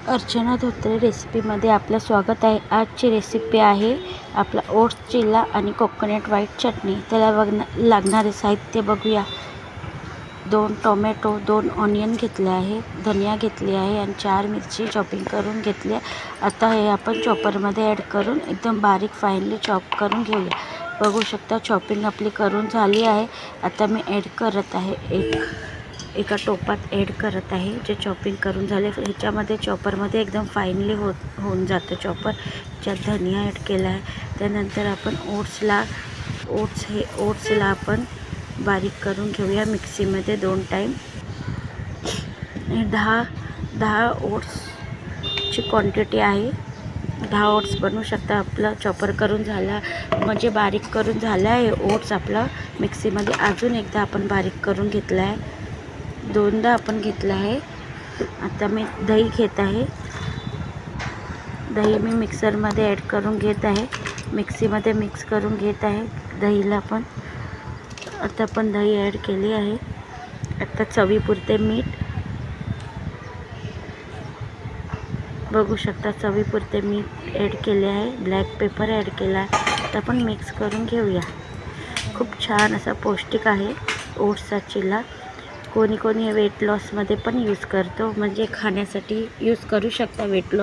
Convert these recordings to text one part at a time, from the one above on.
अर्चना धोत्रे रेसिपीमध्ये आपलं स्वागत आहे। आजची रेसिपी आहे आपला ओट्स चिल्ला आणि कोकोनट व्हाईट चटणी। त्याला लागणारे साहित्य बघूया। 2 टोमॅटो, 2 ऑनियन घेतले आहे, धनिया घेतली आहे आणि 4 मिरची चॉपिंग करून घेतली। आता हे आपण चॉपरमध्ये ॲड करून एकदम बारीक फाईनली चॉप करून घेऊया। बघू शकता चॉपिंग आपली करून झाली आहे। आता मी ॲड करत आहे एका टोपात ॲड करत आहे जे चॉपिंग करून झाले। ह्याच्यामध्ये चॉपरमध्ये एकदम फाईनली होऊन जातं चॉपर। ज्यात धनिया ॲड केला आहे। त्यानंतर आपण ओट्सला आपण बारीक करून घेऊया मिक्सीमध्ये 2 टाईम। 10 ओट्सची क्वांटिटी आहे। 10 ओट्स बनवू शकता। आपला चॉपर करून झाला म्हणजे बारीक करून झाला आहे ओट्स आपला मिक्सीमध्ये। अजून एकदा आपण बारीक करून घेतला आहे, 2दा आपण घेतला आहे। आता मी दही घेत आहे। दही मी मिक्सरमध्ये ॲड करून घेत आहे, मिक्सीमध्ये मिक्स करून घेत आहे दहीला पण। आता आपण दही ॲड केली आहे। आता चवीपुरते मीठ, बघू शकता चवीपुरते मीठ ॲड केले आहे। ब्लॅक पेपर ॲड केला आहे। आता आपण मिक्स करून घेऊया। खूप छान असा पौष्टिक आहे ओट्सचा चिल्ला। कोणी हे वेट लॉसमध्ये पण यूज करतो, म्हणजे खाण्यासाठी यूज करू शकता। वेट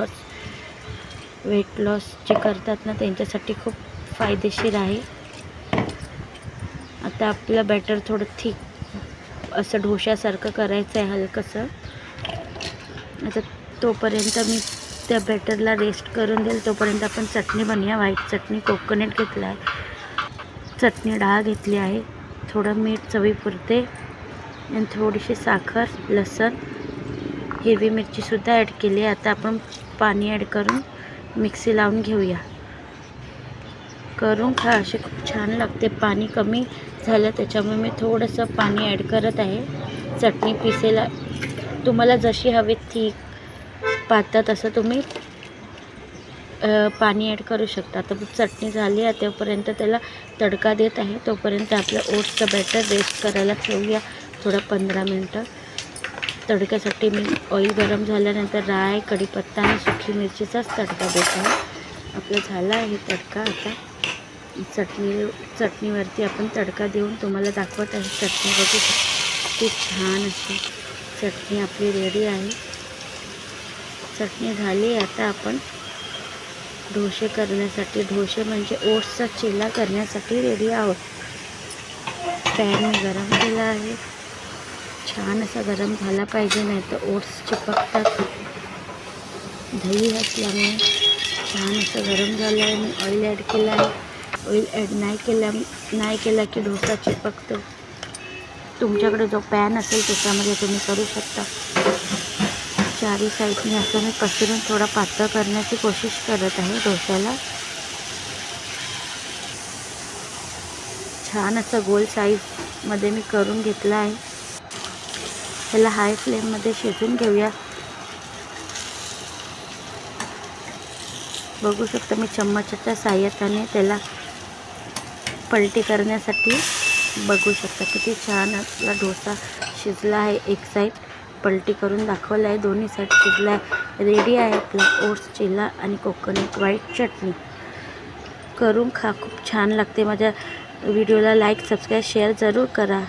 लॉस जे करतात ना त्यांच्यासाठी खूप फायदेशीर आहे। आता आपलं बॅटर थोडं थिक असं डोश्यासारखं करायचं आहे हलकंसं। आता तोपर्यंत मी त्या बॅटरला रेस्ट करून देईल। तोपर्यंत आपण चटणी बनवूया। व्हाईट चटणी, कोकोनट घेतला आहे, चटणी डाळ घेतली आहे, थोडं मीठ चवीपुरते आणि थोडीशी साखर, लसूण, हिरवी मिरचीसुद्धा ॲड केली आहे। आता आपण पाणी ॲड करून मिक्सी लावून घेऊया। करून खा, असे खूप छान लागते। पाणी कमी झालं त्याच्यामुळे मी थोडंसं पाणी ॲड करत आहे। चटणी पिसेला तुम्हाला जशी हवी थिक पातळ तसं तुम्ही पाणी ॲड करू शकता। तर चटणी झाली आहे तोपर्यंत त्याला तडका देत आहे। तोपर्यंत आपलं ओट्सचं बॅटर रेस्ट करायला ठेवूया थोडं 15 मिनटं। तडक्यासाठी मी ऑइल गरम झाल्यानंतर राई, कढीपत्ता आणि सुकी मिरचीचाच तडका देत आहे। आपलं झाला आहे तडका। आता चटणीवरती आपण तडका देऊन तुम्हाला दाखवत आहे। चटणी बघू शकता किती छान अशी चटणी आपली रेडी आहे। चटणी झाली। आता आपण डोसे करण्यासाठी, डोसे म्हणजे ओट्सचा चिल्ला करण्यासाठी रेडी आहोत। पॅन मी गरम केला आहे, छान असा गरम झाला पाहिजे, नाही तर ओट्स चिपकतात। दही असल्यामुळे छान असं गरम झालं आहे। मी ऑइल ॲड केलं आहे। ऑइल ॲड नाही केला की डोसा चिपकतो। तुमच्याकडे जो पॅन असेल त्याच्यामध्ये तुम्ही करू शकता। चारी साईडने असं मी पसरून थोडा पातळ करण्याची कोशिश करत आहे डोस्याला। छान असं गोल साईजमध्ये मी करून घेतला आहे। त्याला हाय फ्लेममध्ये शिजून घेऊया। बघू शकता मी चम्मचाच्या साहाय्याने त्याला पलटी करण्यासाठी, बघू शकता किती छान आपला डोसा शिजला आहे। एक साईड पलटी करून दाखवला आहे, दोन्ही साईड शिजला आहे। रेडी आहे आपला ओट्स चिल्ला आणि कोकोनट व्हाईट चटणी। करून खा, खूप छान लागते। माझ्या व्हिडिओला लाईक, सबस्क्राईब, शेअर जरूर करा।